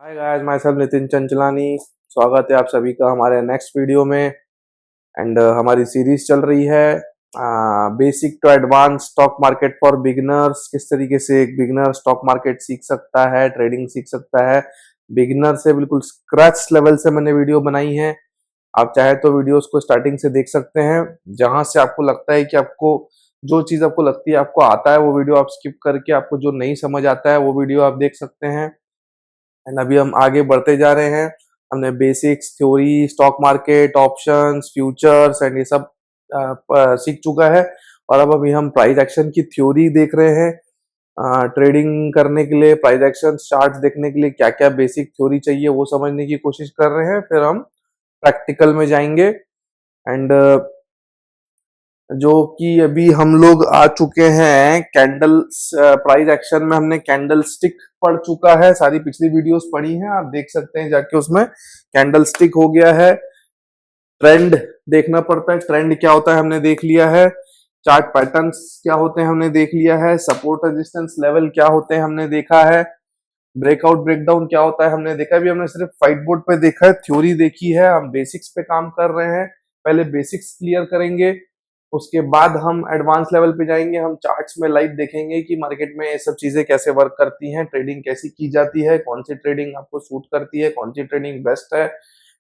Hi guys, my self Nitin Chanchlani. स्वागत है आप सभी का हमारे नेक्स्ट वीडियो में। हमारी सीरीज चल रही है basic to advance stock market for beginners. किस तरीके से एक बिगिनर स्टॉक मार्केट सीख सकता है, ट्रेडिंग सीख सकता है। बिगिनर से बिल्कुल स्क्रैच लेवल से मैंने वीडियो बनाई है। आप चाहे तो वीडियोस को स्टार्टिंग से देख सकते हैं। जहां से आपको लगता है कि आपको जो चीज आपको लगती है आपको आता है, वो वीडियो आप स्किप करके, आपको जो नहीं समझ आता है वो वीडियो आप देख सकते हैं। एंड अभी हम आगे बढ़ते जा रहे हैं। हमने basics, theory, stock market, options, futures and ये सब सीख चुका है। और अब अभी हम प्राइस एक्शन की थ्योरी देख रहे हैं। ट्रेडिंग करने के लिए प्राइस एक्शन चार्ट देखने के लिए क्या क्या बेसिक थ्योरी चाहिए वो समझने की कोशिश कर रहे हैं। फिर हम प्रैक्टिकल में जाएंगे। एंड जो कि अभी हम लोग आ चुके हैं कैंडल प्राइस एक्शन में। हमने कैंडल स्टिक पढ़ चुका है, सारी पिछली वीडियोस पढ़ी हैं, आप देख सकते हैं जाके। उसमें कैंडल स्टिक हो गया है। ट्रेंड देखना पड़ता है, ट्रेंड क्या होता है हमने देख लिया है। चार्ट पैटर्न्स क्या होते हैं हमने देख लिया है। सपोर्ट रेजिस्टेंस लेवल क्या होते हैं हमने देखा है। ब्रेकआउट ब्रेकडाउन क्या होता है हमने देखा। भी हमने सिर्फ व्हाइट बोर्ड पे देखा है, थ्योरी देखी है। हम बेसिक्स पे काम कर रहे हैं। पहले बेसिक्स क्लियर करेंगे, उसके बाद हम एडवांस लेवल पे जाएंगे। हम चार्ट्स में लाइव देखेंगे कि मार्केट में ये सब चीजें कैसे वर्क करती हैं, ट्रेडिंग कैसी की जाती है, कौन सी ट्रेडिंग आपको सूट करती है, कौन सी ट्रेडिंग बेस्ट है।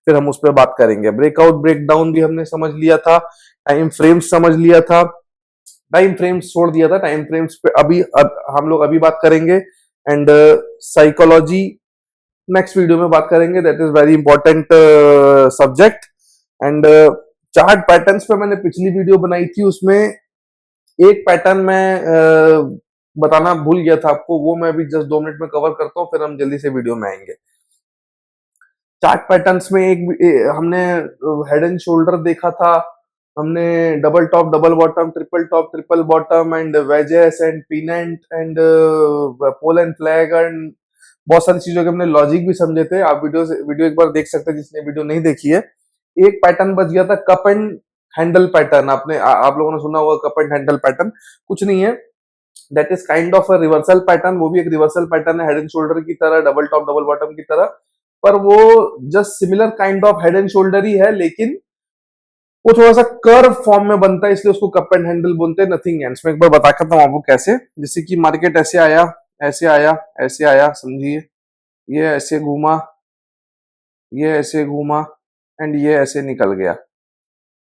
फिर हम उस पर बात करेंगे। ब्रेकआउट ब्रेकडाउन भी हमने समझ लिया था, टाइम फ्रेम्स समझ लिया था, टाइम फ्रेम्स छोड़ दिया था। टाइम फ्रेम्स पे अभी हम लोग अभी बात करेंगे। एंड साइकोलॉजी नेक्स्ट वीडियो में बात करेंगे। That is very important subject. And chart patterns पे मैंने पिछली वीडियो बनाई थी, उसमें एक पैटर्न मैं बताना भूल गया था आपको, वो मैं अभी जस्ट 2 मिनट में कवर करता हूँ, फिर हम जल्दी से वीडियो में आएंगे। चार्ट पैटर्न्स में हमने हेड एंड शोल्डर देखा था। हमने double top, double bottom, triple top, triple bottom and wedges and pennant and pole and flag and बहुत सारी चीजों के हमने लॉजिक भी समझे थे। आप वीडियो एक बार देख सकते हैं जिसने वीडियो नहीं देखी है। एक पैटर्न बच गया था, कप एंड हैंडल पैटर्न। आप लोगों ने सुना होगा कप एंड हैंडल पैटर्न। कुछ नहीं है, that is kind of a reversal pattern. वो भी एक रिवर्सल पैटर्न है, हेड एंड शोल्डर की तरह, डबल टॉप डबल बॉटम की तरह। पर वो just similar kind of head and shoulder ही है, लेकिन वो थोड़ा सा कर्व फॉर्म में बनता है, इसलिए उसको कप एंड हैंडल बोलते हैं। Nothing else. मैं एक बार बता करता हूँ आपको कैसे। जैसे कि मार्केट ऐसे आया, ऐसे आया, ऐसे आया, समझिए। ये ऐसे घूमा, ये ऐसे घूमा एंड ये ऐसे निकल गया।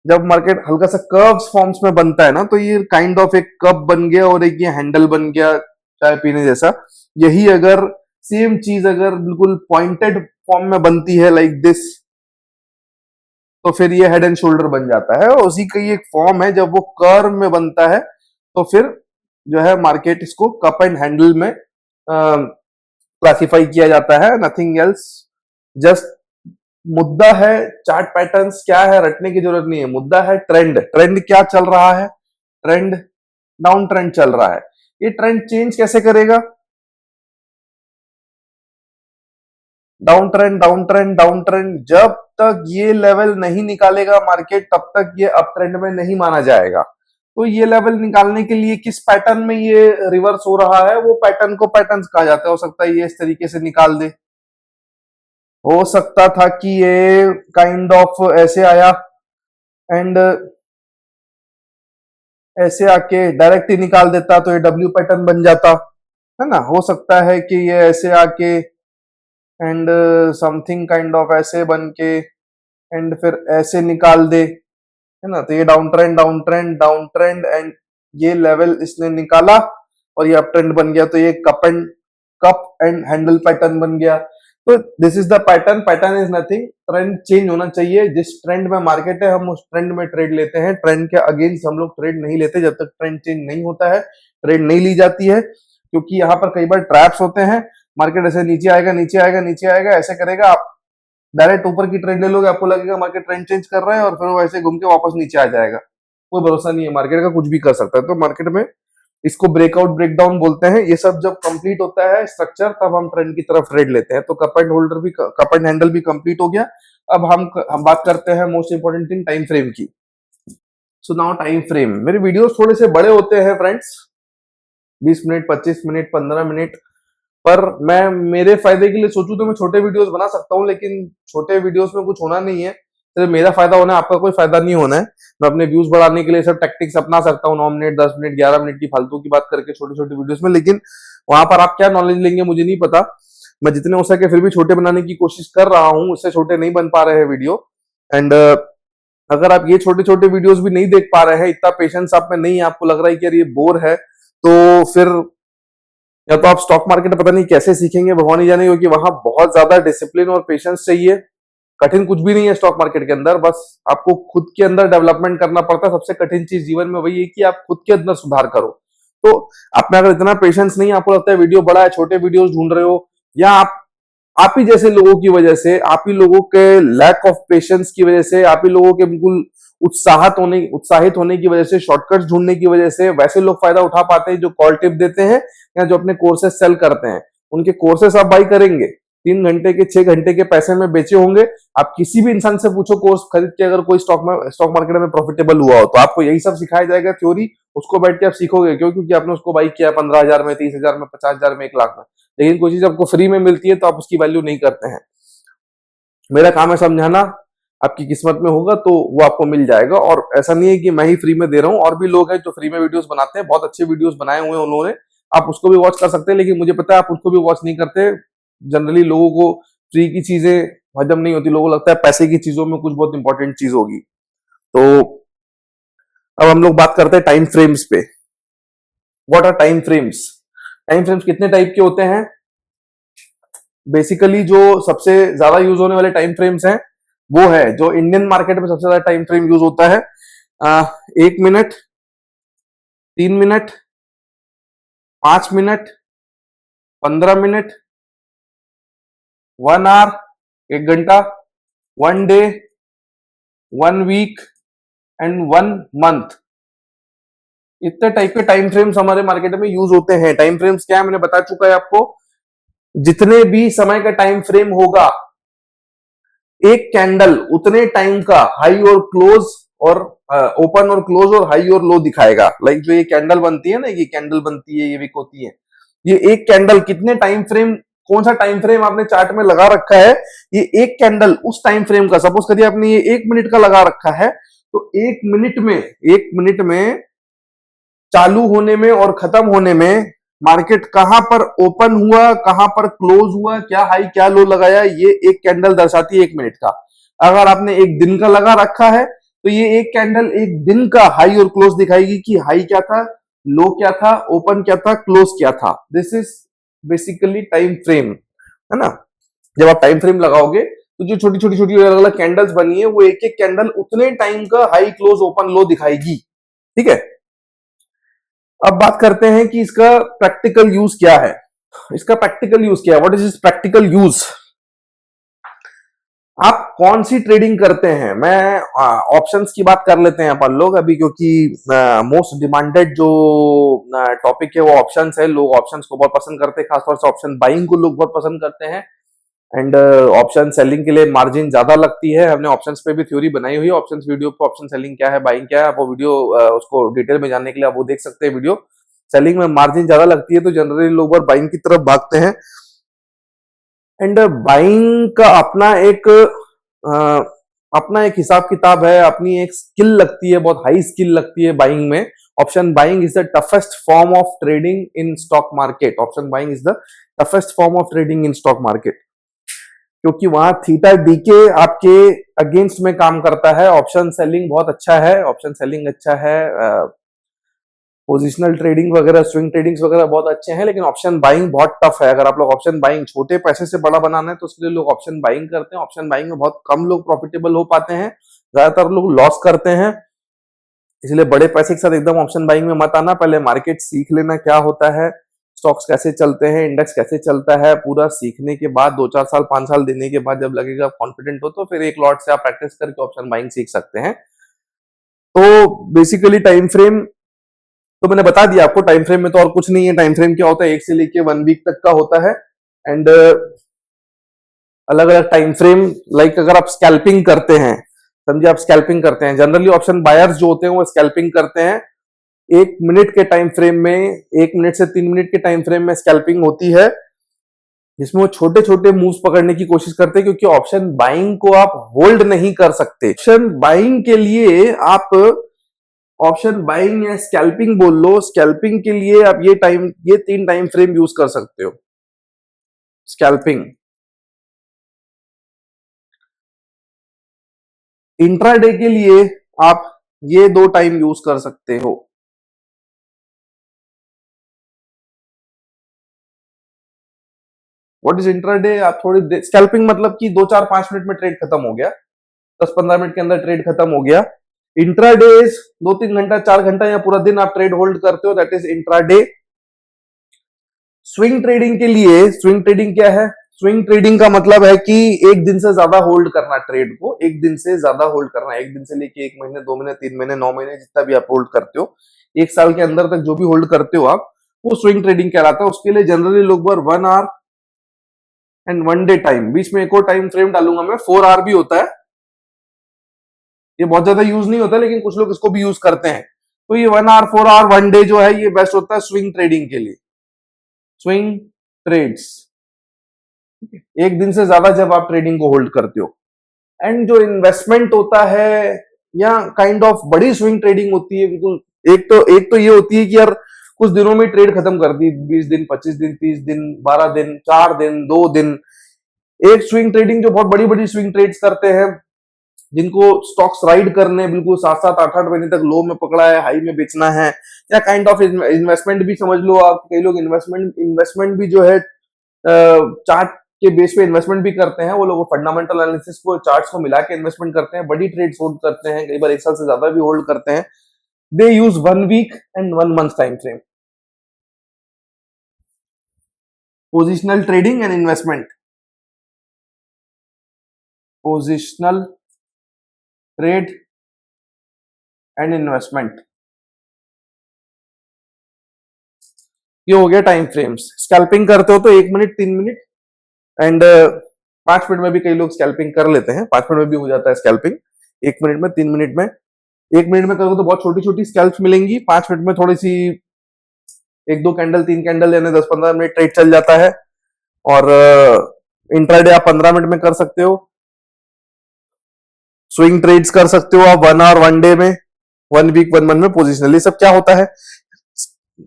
जब मार्केट हल्का सा कर्व्स फॉर्म्स में बनता है ना, तो ये काइंड ऑफ एक कप बन गया और एक ये हैंडल बन गया चाय पीने जैसा। यही अगर सेम चीज अगर बिल्कुल पॉइंटेड फॉर्म में बनती है लाइक दिस, तो फिर ये हेड एंड शोल्डर बन जाता है। और उसी का ही एक फॉर्म है, जब वो कर्व में बनता है तो फिर जो है मार्केट इसको कप एंड हैंडल में क्लासिफाई किया जाता है। Nothing else. जस्ट मुद्दा है चार्ट पैटर्न्स क्या है, रटने की जरूरत नहीं है। मुद्दा है ट्रेंड। ट्रेंड क्या चल रहा है? ट्रेंड डाउन ट्रेंड चल रहा है। ये ट्रेंड चेंज कैसे करेगा? Down trend, down trend, down trend. जब तक ये लेवल नहीं निकालेगा मार्केट, तब तक ये अप ट्रेंड में नहीं माना जाएगा। तो ये लेवल निकालने के लिए किस पैटर्न में ये रिवर्स हो रहा है, वो पैटर्न को पैटर्न्स कहा जाता है। हो सकता है ये इस तरीके से निकाल दे, हो सकता था कि ये काइंड ऑफ ऐसे आया एंड ऐसे आके डायरेक्ट ही निकाल देता, तो ये डब्ल्यू पैटर्न बन जाता है ना। हो सकता है कि ये ऐसे आके एंड समथिंग काइंड ऑफ ऐसे बन के एंड फिर ऐसे निकाल दे, है ना। तो ये down trend, down trend, down trend and ये लेवल इसने निकाला और ये अप ट्रेंड बन गया। तो ये कप एंड हैंडल पैटर्न बन गया। तो this is the pattern. Pattern is nothing, trend change होना चाहिए। जिस ट्रेंड में मार्केट है हम उस ट्रेंड में ट्रेड लेते हैं। ट्रेंड के अगेंस्ट हम लोग ट्रेड नहीं लेते जब तक ट्रेंड चेंज नहीं होता है, ट्रेड नहीं ली जाती है। क्योंकि यहाँ पर कई बार ट्रैप्स होते हैं। मार्केट ऐसे नीचे आएगा, नीचे आएगा, नीचे आएगा, ऐसे करेगा, आप डायरेक्ट ऊपर की ट्रेंड ले लोगे, आपको लगेगा मार्केट ट्रेंड चेंज कर रहा है और फिर वो ऐसे घूम के वापस नीचे आ जाएगा। कोई भरोसा नहीं है मार्केट का, कुछ भी कर सकता है। तो मार्केट में इसको ब्रेकआउट ब्रेकडाउन बोलते हैं। ये सब जब कंप्लीट होता है स्ट्रक्चर, तब हम ट्रेंड की तरफ ट्रेड लेते हैं। तो कप एंड हैंडल भी कंप्लीट हो गया। अब हम बात करते हैं most important thing, time frame की। So now time frame. मेरे वीडियोस थोड़े से बड़े होते हैं फ्रेंड्स, 20 मिनट, 25 मिनट, 15 मिनट। पर मैं मेरे फायदे के लिए सोचूं तो मैं छोटे वीडियोस बना सकता हूँ, लेकिन छोटे वीडियोस में कुछ होना नहीं है, सिर्फ मेरा फायदा होना है, आपका कोई फायदा नहीं होना है। मैं अपने व्यूज बढ़ाने के लिए सब टैक्टिक्स अपना सकता हूँ, 9 मिनट 10 मिनट 11 मिनट की फालतू की बात करके छोटे छोटे वीडियोस में, लेकिन वहां पर आप क्या नॉलेज लेंगे मुझे नहीं पता। मैं जितने हो सके फिर भी छोटे बनाने की कोशिश कर रहा हूँ, उससे छोटे नहीं बन पा रहे हैं वीडियो। एंड अगर आप ये छोटे छोटे वीडियोस भी नहीं देख पा रहे हैं, इतना पेशेंस आप में नहीं है, आपको लग रहा है कि यार ये बोर है, तो फिर या तो आप स्टॉक मार्केट पता नहीं कैसे सीखेंगे, भगवान ही जाने, क्योंकि वहां बहुत ज्यादा डिसिप्लिन और पेशेंस चाहिए। कठिन कुछ भी नहीं है स्टॉक मार्केट के अंदर, बस आपको खुद के अंदर डेवलपमेंट करना पड़ता है। सबसे कठिन चीज जीवन में वही है कि आप खुद के अंदर सुधार करो। तो आप में अगर इतना पेशेंस नहीं, आपको लगता है वीडियो बड़ा है, छोटे वीडियोस ढूंढ रहे हो, या आप ही जैसे लोगों की वजह से, आप ही लोगों के लैक ऑफ पेशेंस की वजह से, आप ही लोगों के बिल्कुल उत्साहित होने की वजह से, शॉर्टकट्स ढूंढने की वजह से वैसे लोग फायदा उठा पाते हैं जो कॉल टिप देते हैं या जो अपने कोर्सेज सेल करते हैं। उनके कोर्सेस आप बाई करेंगे, 3 घंटे के 6 घंटे के पैसे में बेचे होंगे। आप किसी भी इंसान से पूछो कोर्स खरीद के, अगर कोई स्टॉक मार्केट में प्रॉफिटेबल हुआ हो, तो आपको यही सब सिखाया जाएगा थ्योरी, उसको बैठ के आप सीखोगे। क्यों? क्योंकि आपने उसको बाई किया 15,000 में, 30,000 में, 50,000 में, 1 लाख में। लेकिन कोई चीज आपको फ्री में मिलती है तो आप उसकी वैल्यू नहीं करते हैं। मेरा काम है समझाना, आपकी किस्मत में होगा तो वो आपको मिल जाएगा। और ऐसा नहीं है कि मैं ही फ्री में दे रहा हूँ, और भी लोग हैं जो फ्री में वीडियोस बनाते हैं, बहुत अच्छे वीडियोस बनाए हुए हैं उन्होंने, आप उसको भी वॉच कर सकते हैं। लेकिन मुझे पता है आप उसको भी वॉच नहीं करते। जनरली लोगों को फ्री की चीजें हजम नहीं होती, लोगों को लगता है पैसे की चीजों में कुछ बहुत इंपॉर्टेंट चीज होगी। तो अब हम लोग बात करते हैं टाइम फ्रेम्स पे। What are time frames? Time frames कितने टाइप के होते हैं? बेसिकली जो सबसे ज्यादा यूज होने वाले टाइम फ्रेम्स हैं वो है, जो इंडियन मार्केट में सबसे ज्यादा टाइम फ्रेम यूज होता है, 1 minute, 3 minute, 5 minute, 15 minute, 1 hour, 1 घंटा, 1 डे, 1 वीक एंड 1 मंथ। इतने टाइप के टाइम फ्रेम्स हमारे मार्केट में यूज होते हैं। टाइम फ्रेम्स क्या है मैंने बता चुका है आपको। जितने भी समय का टाइम फ्रेम होगा, एक कैंडल उतने टाइम का हाई और क्लोज और ओपन और क्लोज और हाई और लो दिखाएगा। लाइक जो ये कैंडल बनती है ना, ये कैंडल बनती है, ये विक होती है, ये एक कैंडल कितने टाइम फ्रेम, कौन सा टाइम फ्रेम आपने चार्ट में लगा रखा है, ये एक कैंडल उस टाइम फ्रेम का, सपोज करिए आपने ये 1 मिनट का लगा रखा है, तो 1 मिनट में चालू होने में और खत्म होने में मार्केट कहां पर ओपन हुआ, कहां पर क्लोज हुआ, क्या हाई क्या लो लगाया, ये एक कैंडल दर्शाती है 1 मिनट का। अगर आपने एक दिन का लगा रखा है तो ये एक कैंडल एक दिन का हाई और क्लोज दिखाएगी कि हाई क्या था, लो क्या था, ओपन क्या था, क्लोज क्या था। This is basically time frame, है ना। जब आप टाइम फ्रेम लगाओगे तो जो छोटी छोटी छोटी अलग अलग कैंडल्स बनी है वो एक एक कैंडल उतने टाइम का हाई क्लोज ओपन लो दिखाएगी। ठीक है, अब बात करते हैं कि इसका प्रैक्टिकल यूज क्या है। इसका प्रैक्टिकल यूज क्या है? What is is practical use? आप कौन सी ट्रेडिंग करते हैं? मैं ऑप्शंस की बात कर लेते हैं अपन लोग अभी, क्योंकि मोस्ट डिमांडेड जो टॉपिक है वो ऑप्शंस है। लोग ऑप्शंस को बहुत पसंद करते हैं, खासतौर से ऑप्शन बाइंग को लोग बहुत पसंद करते हैं। एंड ऑप्शन सेलिंग के लिए मार्जिन ज्यादा लगती है। हमने ऑप्शंस पे भी थ्योरी बनाई हुई है, ऑप्शंस वीडियो पे, ऑप्शन सेलिंग क्या है, बाइंग क्या है। वो वीडियो उसको डिटेल में जानने के लिए आप वो देख सकते हैं वीडियो। सेलिंग में मार्जिन ज्यादा लगती है तो जनरली लोग बाइंग की तरफ भागते हैं। एंड बाइंग का अपना एक हिसाब किताब है, अपनी एक स्किल लगती है, बहुत हाई स्किल लगती है बाइंग में। Option buying is the toughest form of trading in stock market. Option buying is the toughest form of trading in stock market, क्योंकि वहां थीटा डीके आपके अगेंस्ट में काम करता है। ऑप्शन सेलिंग बहुत अच्छा है, ऑप्शन सेलिंग अच्छा है, पोजिशनल ट्रेडिंग वगैरह, स्विंग ट्रेडिंग्स वगैरह बहुत अच्छे हैं, लेकिन ऑप्शन बाइंग बहुत टफ है। अगर आप लोग ऑप्शन बाइंग छोटे पैसे से बड़ा बनाना है तो उसके लिए लोग ऑप्शन बाइंग करते हैं। ऑप्शन बाइंग में बहुत कम लोग प्रॉफिटेबल हो पाते हैं, ज्यादातर लोग लॉस करते हैं। इसलिए बड़े पैसे के साथ एकदम ऑप्शन बाइंग में मत आना। पहले मार्केट सीख लेना क्या होता है, स्टॉक्स कैसे चलते हैं, इंडेक्स कैसे चलता है, पूरा सीखने के बाद 2-4 साल 5 साल देने के बाद जब लगेगा कॉन्फिडेंट हो तो फिर एक लॉट से आप प्रैक्टिस करके ऑप्शन बाइंग सीख सकते हैं। तो बेसिकली टाइम फ्रेम तो मैंने बता दिया आपको। टाइम फ्रेम में तो और कुछ नहीं है। टाइम फ्रेम क्या होता है, 1 से लेके 1 वीक तक का होता है। एंड अलग अलग टाइम फ्रेम, लाइक अगर आप स्कैल्पिंग करते हैं, समझिए आप स्कैल्पिंग करते हैं, जनरली ऑप्शन बायर्स जो होते हैं वो स्कैल्पिंग करते हैं। 1 मिनट के टाइम फ्रेम में, 1 मिनट से 3 मिनट के टाइम फ्रेम में स्कैल्पिंग होती है। जिसमें वो छोटे छोटे मूव्स पकड़ने की कोशिश करते हैं, क्योंकि ऑप्शन बाइंग को आप होल्ड नहीं कर सकते। ऑप्शन बाइंग के लिए आप ऑप्शन बाइंग या स्कैल्पिंग बोल लो, स्कैल्पिंग के लिए आप ये 3 टाइम फ्रेम यूज कर सकते हो। स्कैल्पिंग, इंट्राडे के लिए आप ये 2 टाइम यूज कर सकते हो। What is intraday? आप थोड़ी स्कैल्पिंग मतलब कि 2-4-5 मिनट में ट्रेड खत्म हो गया, 10-15 मिनट के अंदर ट्रेड खत्म हो गया। इंट्राडे 2-3 घंटा, 4 घंटा या पूरा दिन आप ट्रेड होल्ड करते हो, that is intraday. Swing trading के लिए, स्विंग ट्रेडिंग क्या है? स्विंग ट्रेडिंग का मतलब है कि एक दिन से ज्यादा होल्ड करना ट्रेड को, एक दिन से ज्यादा होल्ड करना, एक दिन से लेके 1 महीने, 2 महीने, 3 महीने, 9 महीने, जितना भी आप होल्ड करते हो, 1 साल के अंदर तक जो भी होल्ड करते हो आप, वो स्विंग ट्रेडिंग कहलाता है। उसके लिए जनरली लोग 1 आवर एंड 1 डे टाइम, बीच में एक और टाइम फ्रेम डालूंगा मैं, 4 आवर भी होता है। ये बहुत ज्यादा यूज नहीं होता, लेकिन कुछ लोग इसको भी यूज करते हैं। तो ये 1 आवर, 4 आवर, 1 डे जो है, ये बेस्ट होता है स्विंग ट्रेडिंग के लिए। स्विंग ट्रेड्स, एक दिन से ज्यादा जब आप ट्रेडिंग को होल्ड करते हो। एंड जो इन्वेस्टमेंट होता है या काइंड ऑफ बड़ी स्विंग ट्रेडिंग होती है, बिल्कुल एक तो ये होती है कि यार कुछ दिनों में ट्रेड खत्म कर दी, 20 दिन, 25 दिन, 30 दिन, 12 दिन, 4 दिन, 2 दिन। एक स्विंग ट्रेडिंग जो बहुत बड़ी बड़ी स्विंग ट्रेड्स करते हैं, जिनको स्टॉक्स राइड करने, बिल्कुल 7-7, 8-8 महीने तक लो में पकड़ा है, हाई में बेचना है, या काइंड ऑफ इन्वेस्टमेंट भी समझ लो आप। कई लोग इन्वेस्टमेंट भी जो है चार्ट के बेस पे इन्वेस्टमेंट भी करते हैं। वो लोग फंडामेंटल एनालिसिस को, चार्ट्स को मिला के इन्वेस्टमेंट करते हैं, बड़ी ट्रेड्स होल्ड करते हैं, कई बार 1 साल से ज्यादा भी होल्ड करते हैं। They use 1 week and 1 month time frame. Positional trading and investment, positional trade and investment, ये हो गया टाइम फ्रेम्स। स्कैल्पिंग करते हो तो 1 मिनट, 3 मिनट एंड 5 मिनट में भी कई लोग स्कैल्पिंग कर लेते हैं, 5 मिनट में भी हो जाता है स्कैल्पिंग, 1 मिनट में, 3 मिनट में। 1 मिनट में करोगे तो बहुत छोटी छोटी स्कैल्प्स मिलेंगी, 5 मिनट में थोड़ी सी 1-2 कैंडल, 3 कैंडल, यानी 10-15 मिनट ट्रेड चल जाता है। और इंट्राडे आप 15 मिनट में कर सकते हो। स्विंग ट्रेड्स कर सकते हो आप 1 आवर, 1 डे में, 1 वीक, 1 मंथ में, पोजिशनली। सब क्या होता है,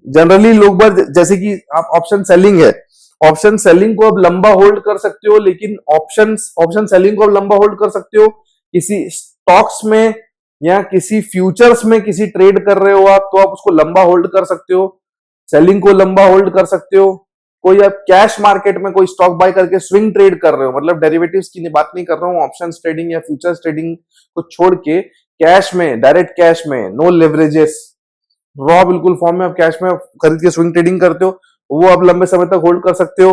जनरली लोग जैसे कि आप ऑप्शन सेलिंग है, ऑप्शन सेलिंग को अब लंबा होल्ड कर सकते हो, लेकिन ऑप्शन सेलिंग को अब लंबा होल्ड कर सकते हो किसी स्टॉक्स में या किसी फ्यूचर्स में किसी ट्रेड कर रहे हो आप, तो आप उसको लंबा होल्ड कर सकते हो, सेलिंग को लंबा होल्ड कर सकते हो। कोई आप कैश मार्केट में कोई स्टॉक बाय करके स्विंग ट्रेड कर रहे हो, मतलब डेरिवेटिव्स की बात नहीं कर रहा हूँ, ऑप्शंस ट्रेडिंग या फ्यूचर्स ट्रेडिंग को छोड़ के कैश में, डायरेक्ट कैश में, नो लेवरेजेस, रॉ बिल्कुल फॉर्म में आप कैश में खरीद के स्विंग ट्रेडिंग करते हो, वो आप लंबे समय तक होल्ड कर सकते हो।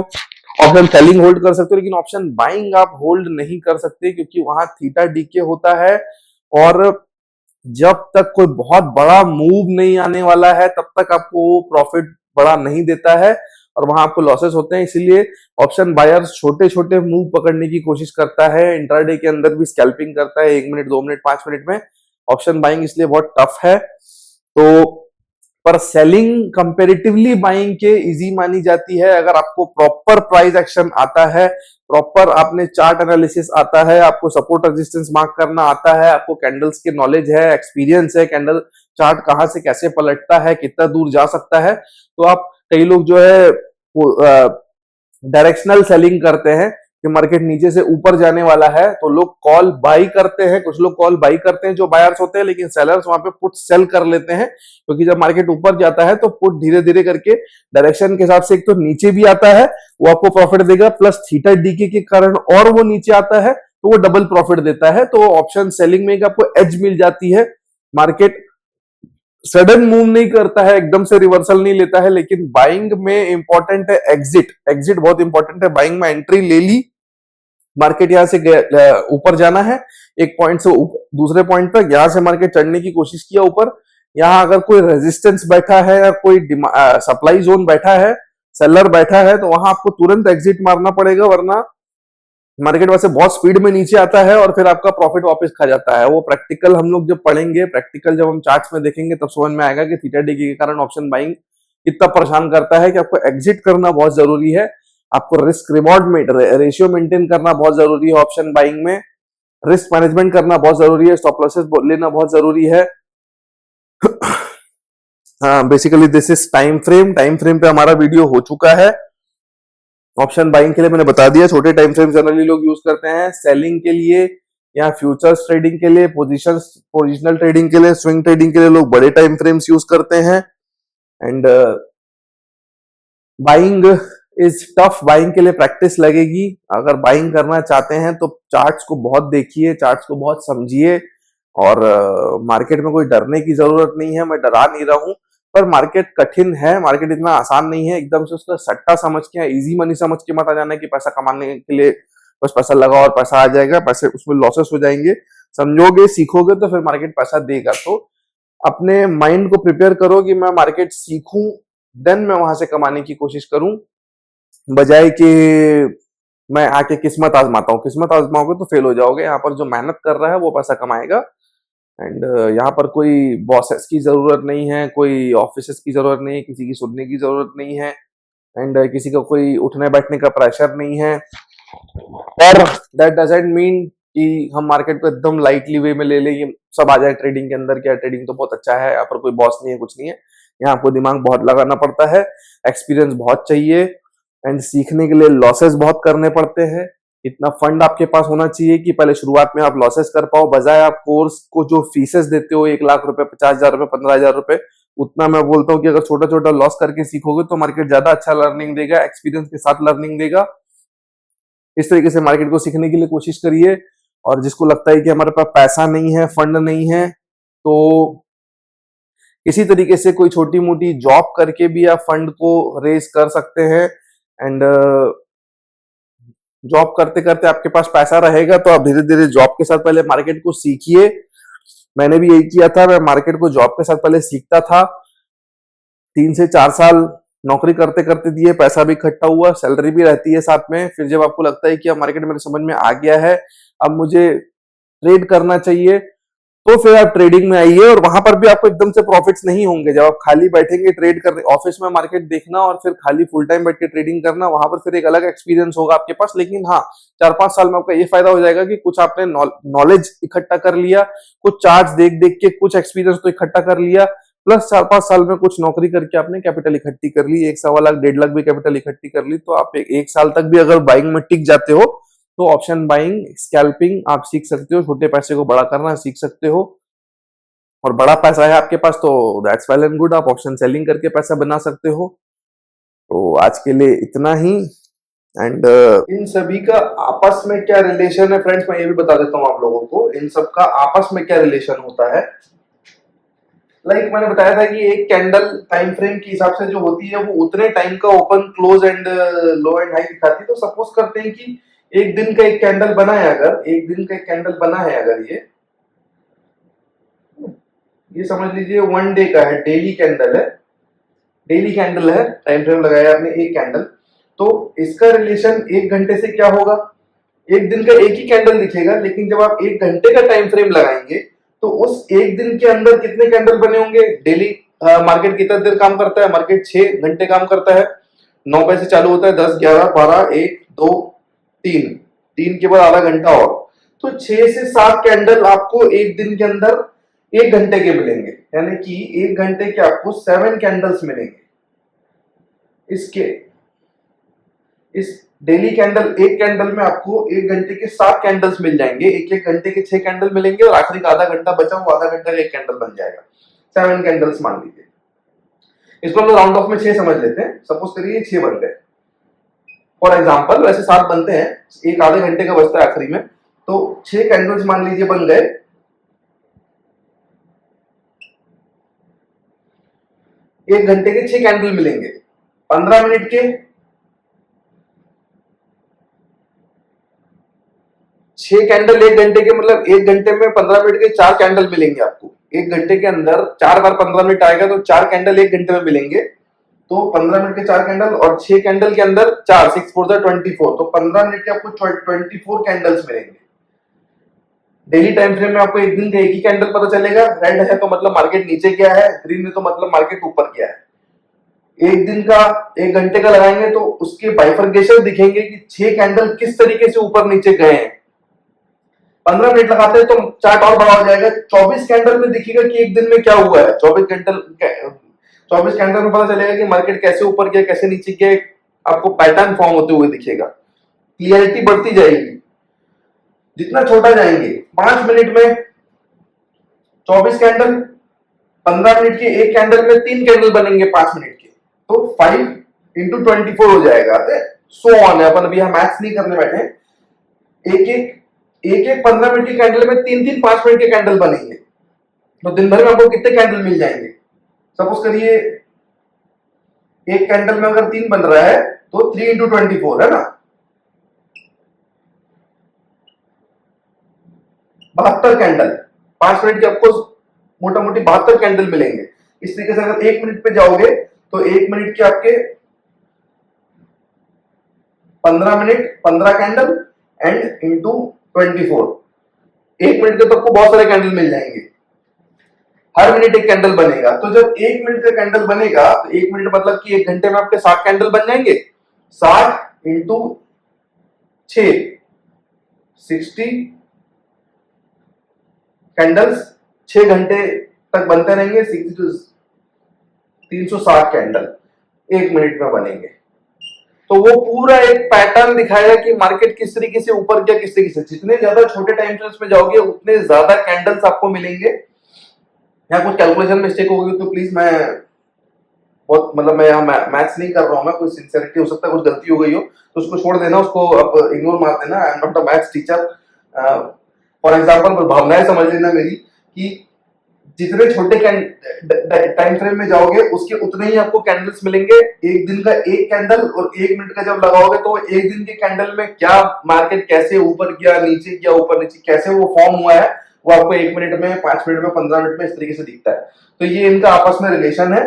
ऑप्शन सेलिंग होल्ड कर सकते हो, लेकिन ऑप्शन बाइंग आप होल्ड नहीं कर सकते, क्योंकि वहां थीटा डीके होता है, और जब तक कोई बहुत बड़ा मूव नहीं आने वाला है तब तक आपको प्रॉफिट बड़ा नहीं देता है, और वहां आपको लॉसेस होते हैं। इसीलिए ऑप्शन बायर्स छोटे छोटे मूव पकड़ने की कोशिश करता है, इंट्राडे के अंदर भी स्कैल्पिंग करता है 1 मिनट, 2 मिनट, 5 मिनट में। ऑप्शन बाइंग इसलिए बहुत टफ है। तो पर सेलिंग कंपेरेटिवली बाइंग के इजी मानी जाती है, अगर आपको प्रॉपर प्राइस एक्शन आता है, प्रॉपर आपने चार्ट एनालिसिस आता है, आपको सपोर्ट रेजिस्टेंस मार्क करना आता है, आपको कैंडल्स के नॉलेज है, एक्सपीरियंस है, कैंडल चार्ट कहां से कैसे पलटता है, कितना दूर जा सकता है। तो आप, कई लोग जो है डायरेक्शनल सेलिंग करते हैं कि मार्केट नीचे से ऊपर जाने वाला है, तो लोग कॉल बाई करते हैं, कुछ लोग कॉल बाई करते हैं जो बायर्स होते हैं, लेकिन सेलर्स वहां पे पुट सेल कर लेते हैं, क्योंकि जब मार्केट ऊपर जाता है तो पुट धीरे धीरे करके डायरेक्शन के हिसाब से एक तो नीचे भी आता है, वो आपको प्रॉफिट देगा, प्लस थीटा डीके के कारण और वो नीचे आता है तो वो डबल प्रॉफिट देता है। तो ऑप्शन सेलिंग में एक आपको एज मिल जाती है, मार्केट सडन मूव नहीं करता है, एकदम से रिवर्सल नहीं लेता है, लेकिन बाइंग में इंपॉर्टेंट है एग्जिट, एग्जिट बहुत इंपॉर्टेंट है। बाइंग में एंट्री ले ली, मार्केट यहां से ऊपर जाना है, एक पॉइंट से दूसरे पॉइंट तक, यहां से मार्केट चढ़ने की कोशिश किया ऊपर, यहां अगर कोई रेजिस्टेंस बैठा है या कोई सप्लाई जोन बैठा है, सेलर बैठा है, तो वहां आपको तुरंत एग्जिट मारना पड़ेगा, वरना मार्केट वैसे बहुत स्पीड में नीचे आता है और फिर आपका प्रॉफिट वापस खा जाता है। वो प्रैक्टिकल हम लोग जब पढ़ेंगे, प्रैक्टिकल जब हम चार्ट्स में देखेंगे, तब समझ में आएगा कि थीटा डीके के कारण ऑप्शन बाइंग कितना परेशान करता है, कि आपको एग्जिट करना बहुत जरूरी है। आपको रिस्क रिवॉर्ड में रेशियो मेंटेन करना बहुत जरूरी है ऑप्शन बाइंग में, रिस्क मैनेजमेंट करना बहुत जरूरी है, स्टॉप लॉसेस लेना बहुत जरूरी है। हाँ, basically this is time frame पे हमारा वीडियो हो चुका है। ऑप्शन बाइंग के लिए मैंने बता दिया, छोटे टाइम फ्रेम जनरली लोग यूज करते हैं सेलिंग के लिए या फ्यूचर्स ट्रेडिंग के लिए, पोजिशनल ट्रेडिंग के लिए, स्विंग ट्रेडिंग के लिए लोग बड़े टाइम फ्रेम्स यूज करते हैं। And buying is tough, buying के लिए प्रैक्टिस लगेगी। अगर बाइंग करना चाहते हैं तो चार्ट्स को बहुत देखिए, चार्ट्स को बहुत समझिए, और मार्केट में कोई डरने की जरूरत नहीं है, मैं डरा नहीं रहा हूं, पर मार्केट कठिन है, मार्केट इतना आसान नहीं है। एकदम से उसका सट्टा समझ के, इजी मनी समझ के मत आ जाना कि पैसा कमाने के लिए बस पैसा लगाओ और पैसा आ जाएगा, पैसे उसमें लॉसेस हो जाएंगे। समझोगे, सीखोगे तो फिर मार्केट पैसा देगा। तो अपने माइंड को प्रिपेयर करो कि मैं मार्केट सीखूं, देन मैं वहां से कमाने की कोशिश करूं, बजाय कि मैं आके किस्मत आजमाता हूँ। किस्मत आजमाओगे तो फेल हो जाओगे। यहाँ पर जो मेहनत कर रहा है वो पैसा कमाएगा। एंड यहाँ पर कोई बॉसेस की जरूरत नहीं है, कोई ऑफिसेस की जरूरत नहीं है, किसी की सुनने की जरूरत नहीं है, एंड किसी का कोई उठने बैठने का प्रेशर नहीं है। और दैट डजंट मीन कि हम मार्केट को एकदम लाइटली वे में ले लें, ये सब आ जाए ट्रेडिंग के अंदर। क्या ट्रेडिंग तो बहुत अच्छा है, यहाँ पर कोई बॉस नहीं है, कुछ नहीं है। यहाँ आपको दिमाग बहुत लगाना पड़ता है, एक्सपीरियंस बहुत चाहिए, एंड सीखने के लिए लॉसेस बहुत करने पड़ते हैं। इतना फंड आपके पास होना चाहिए कि पहले शुरुआत में आप लॉसेस कर पाओ, बजाय आप कोर्स को जो फीसेस देते हो 1 लाख रुपए, 50,000 रुपए, 15,000 रुपए, उतना मैं बोलता हूँ कि अगर छोटा छोटा लॉस करके सीखोगे तो मार्केट ज्यादा अच्छा लर्निंग देगा, एक्सपीरियंस के साथ लर्निंग देगा। इस तरीके से मार्केट को सीखने के लिए कोशिश करिए। और जिसको लगता है कि हमारे पास पैसा नहीं है, फंड नहीं है, तो इसी तरीके से कोई छोटी मोटी जॉब करके भी आप फंड को रेज कर सकते हैं। एंड जॉब करते करते आपके पास पैसा रहेगा तो आप धीरे धीरे जॉब के साथ पहले मार्केट को सीखिए। मैंने भी यही किया था, मैं मार्केट को जॉब के साथ पहले सीखता था। 3 से 4 साल नौकरी करते करते दिए, पैसा भी इकट्ठा हुआ, सैलरी भी रहती है साथ में। फिर जब आपको लगता है कि अब मार्केट मेरे समझ में आ गया है, अब मुझे ट्रेड करना चाहिए, तो फिर आप ट्रेडिंग में आइए। और वहां पर भी आपको एकदम से प्रॉफिट्स नहीं होंगे। जब आप खाली बैठेंगे ट्रेड करने, ऑफिस में मार्केट देखना और फिर खाली फुल टाइम बैठ के ट्रेडिंग करना, वहां पर फिर एक अलग एक्सपीरियंस होगा आपके पास। लेकिन हाँ, 4-5 साल में आपका ये फायदा हो जाएगा कि कुछ आपने नॉलेज इकट्ठा कर लिया, कुछ चार्ट्स देख देख के कुछ एक्सपीरियंस तो इकट्ठा कर लिया, प्लस 4-5 साल में कुछ नौकरी करके आपने कैपिटल इकट्ठी कर ली, 1-1.25 लाख 1.5 लाख भी कैपिटल इकट्ठी कर ली। तो आप 1 साल तक भी अगर बाइंग में टिक जाते हो तो ऑप्शन बाइंग, स्कैल्पिंग आप सीख सकते हो, छोटे पैसे को बड़ा करना सीख सकते हो। और बड़ा पैसा है आपके पास तो दैट्स वेल एंड गुड, आप ऑप्शन सेलिंग करके पैसा बना सकते हो। तो आज के लिए इतना ही। एंड इन सभी का आपस में क्या रिलेशन है फ्रेंड्स, मैं ये भी बता देता हूँ आप लोगों को, इन सब का आपस में क्या रिलेशन होता है। लाइक मैंने बताया था कि एक कैंडल टाइम फ्रेम के हिसाब से जो होती है वो उतने टाइम का open close and low and high दिखाती है। तो सपोज करते हैं कि एक दिन का एक कैंडल बना है, अगर एक दिन का एक कैंडल बना है, अगर ये समझ लीजिए 1 डे का है, डेली कैंडल है, डेली कैंडल है, टाइम फ्रेम लगाया आपने एक कैंडल। तो इसका रिलेशन 1 घंटे से क्या होगा, एक दिन का एक ही कैंडल दिखेगा, लेकिन जब आप 1 घंटे का टाइम फ्रेम लगाएंगे तो उस एक दिन के अंदर कितने कैंडल बने होंगे। डेली मार्केट कितना देर काम करता है, मार्केट 6 घंटे काम करता है। 9 बजे से चालू होता है, 10, 11, 12, 1, 2, 3, 3 के बाद आधा घंटा और, तो 6 से 7 कैंडल आपको एक दिन के अंदर 1 घंटे के मिलेंगे, यानी कि 1 घंटे के आपको 7 कैंडल्स मिलेंगे। इसके इस डेली कैंडल, एक कैंडल में आपको 1 घंटे के 7 कैंडल्स मिल जाएंगे, एक घंटे के 6 कैंडल मिलेंगे, और आखिरी का आधा घंटा बचा हुआ आधा घंटा का एक कैंडल बन जाएगा, 7 कैंडल्स मान लीजिए। इसको हम लोग राउंड ऑफ में 6 समझ लेते हैं। सपोज करिए 6 बन गए फॉर एग्जाम्पल, वैसे 7 बनते हैं, एक आधे घंटे का बचता है आखिरी में, तो 6 कैंडल्स मान लीजिए बन गए। एक घंटे के 6 कैंडल मिलेंगे, 15 मिनट के 6 कैंडल, 1 घंटे के मतलब 1 घंटे में 15 मिनट के 4 कैंडल मिलेंगे आपको। 1 घंटे के अंदर 4 बार 15 मिनट आएगा तो 4 कैंडल 1 घंटे में मिलेंगे। तो 15 मिनट के 4 कैंडल और 6 कैंडल के अंदर 4, 6 4 24, तो 15 मिनट के आपको 24 कैंडल्स मिलेंगे। डेली टाइम फ्रेम में आपको एक दिन का एक ही कैंडल पता चलेगा। रेड है तो मतलब मार्केट नीचे गया है, ग्रीन है तो मतलब मार्केट ऊपर गया है। एक दिन का, एक घंटे का लगाएंगे तो उसके बाइफर्केशन दिखेंगे कि 6 कैंडल किस तरीके से ऊपर नीचे गए हैं। 15 मिनट लगाते हैं तो चार्ट और बड़ा हो जाएगा। 24 कैंडल में दिखेगा कि एक दिन में क्या हुआ है। 24 कैंडल में पता चलेगा कि मार्केट कैसे ऊपर गया, कैसे नीचे गया। आपको पैटर्न फॉर्म होते हुए दिखेगा, क्लियरिटी बढ़ती जाएगी। जितना छोटा जाएंगे, 5 मिनट में 24 कैंडल, 15 मिनट के एक कैंडल में 3 कैंडल बनेंगे 5 मिनट के, तो 5 इंटू 24 हो जाएगा। सो ऑन है, अपन अभी हम मैथ्स नहीं करने बैठे। एक 15 मिनट के कैंडल में 3 5 मिनट के कैंडल बनेंगे, तो दिन भर में आपको कितने कैंडल मिल जाएंगे। सपोज करिए एक कैंडल में अगर 3 बन रहा है तो 3 इंटू 24 है ना, 72 कैंडल। 5 मिनट के आपको मोटा मोटी 72 कैंडल मिलेंगे। इस तरीके से अगर 1 मिनट पे जाओगे तो 1 मिनट के आपके 15 minute 15 candle and into 24, 1 minute के तो आपको बहुत सारे कैंडल मिल जाएंगे। हर मिनट एक कैंडल बनेगा, तो जब 1 मिनट का कैंडल बनेगा तो 1 मिनट मतलब कि 1 घंटे में आपके 60 कैंडल बन जाएंगे। 60 इंटू 6, 60 कैंडल्स 6 घंटे तक बनते रहेंगे। 360 कैंडल 1 मिनट में बनेंगे। तो वो पूरा एक पैटर्न दिखाएगा कि मार्केट किस तरीके से ऊपर गया, किस तरीके से। जितने ज्यादा छोटे टाइम फ्रेम्स में जाओगे उतने ज्यादा कैंडल्स आपको मिलेंगे। यहाँ कुछ कैलकुलेशन मिस्टेक होगी तो प्लीज, मैं बहुत मतलब मैं यहाँ मैथ्स नहीं कर रहा हूँ, मैं कोई सिंसियरिटी हो सकता है, कुछ गलती हो गई हो तो उसको छोड़ देना, उसको आप इग्नोर मार देना। I am not a maths teacher. For example भावनाएं समझ लेना मेरी कि जितने छोटे टाइम फ्रेम में जाओगे उसके उतने ही आपको कैंडल्स मिलेंगे। एक दिन का एक कैंडल और 1 मिनट का जब लगाओगे तो एक दिन के कैंडल में क्या मार्केट कैसे ऊपर गया, नीचे गया, ऊपर नीचे कैसे वो फॉर्म हुआ है, वो आपको 1 मिनट में, 5 मिनट में, 15 मिनट में इस तरीके से दिखता है। तो ये इनका आपस में रिलेशन है।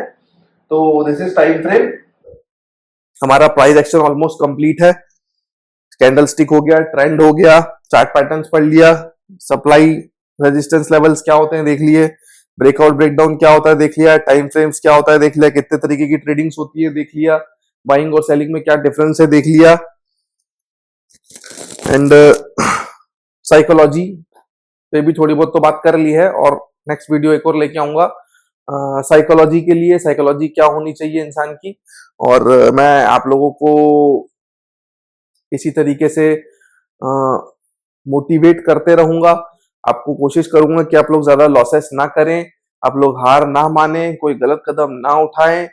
तो दिस इज टाइम फ्रेम। हमारा प्राइस एक्शन ऑलमोस्ट कंप्लीट है। कैंडल स्टिक हो गया, ट्रेंड हो गया, चार्ट पैटर्न्स पढ़ लिया, सप्लाई रेजिस्टेंस लेवल्स क्या होते हैं देख लिए, ब्रेकआउट ब्रेकडाउन क्या होता है देख लिया, टाइम फ्रेम्स क्या होता है देख लिया, कितने तरीके की ट्रेडिंग्स होती है देख लिया, बाइंग और सेलिंग में क्या डिफरेंस है देख लिया, एंड साइकोलॉजी पे भी थोड़ी बहुत तो बात कर ली है। और नेक्स्ट वीडियो एक और लेके आऊंगा साइकोलॉजी के लिए, साइकोलॉजी क्या होनी चाहिए इंसान की। और मैं आप लोगों को इसी तरीके से मोटिवेट करते रहूंगा। आपको कोशिश करूंगा कि आप लोग ज्यादा लॉसेस ना करें, आप लोग हार ना माने, कोई गलत कदम ना उठाएं,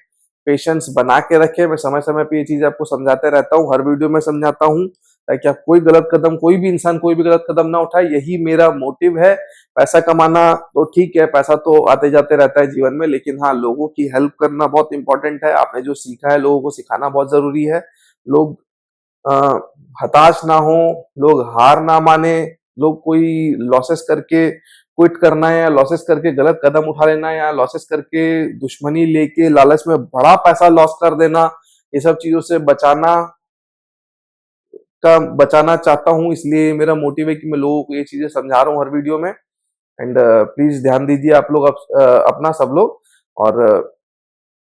पेशेंस बना के रखें। मैं समय समय पे ये चीज आपको समझाते रहता हूँ, हर वीडियो में समझाता हूँ, ताकि आप कोई गलत कदम, कोई भी इंसान कोई भी गलत कदम ना उठाए। यही मेरा मोटिव है। पैसा कमाना तो ठीक है, पैसा तो आते जाते रहता है जीवन में, लेकिन हाँ, लोगों की हेल्प करना बहुत इंपॉर्टेंट है। आपने जो सीखा है लोगों को सिखाना बहुत जरूरी है। लोग हताश ना हो, लोग हार ना माने, लोग कोई लॉसेस करके क्विट करना है या लॉसेस करके गलत कदम उठा लेना है या लॉसेस करके दुश्मनी लेके लालच में बड़ा पैसा लॉस कर देना, ये सब चीजों से बचाना चाहता हूं। इसलिए मेरा मोटिव है कि मैं लोगों को ये चीजें समझा रहा हूँ हर वीडियो में। एंड प्लीज ध्यान दीजिए आप लोग अपना सब लोग, और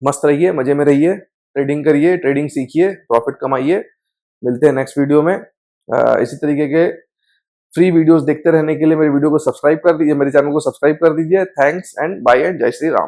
मस्त रहिए, मजे में रहिए, ट्रेडिंग करिए, ट्रेडिंग सीखिए, प्रॉफिट कमाइए। मिलते हैं नेक्स्ट वीडियो में। इसी तरीके के फ्री वीडियोस देखते रहने के लिए मेरे वीडियो को सब्सक्राइब कर दीजिए, मेरे चैनल को सब्सक्राइब कर दीजिए। थैंक्स एंड बाय एंड जय श्री राम।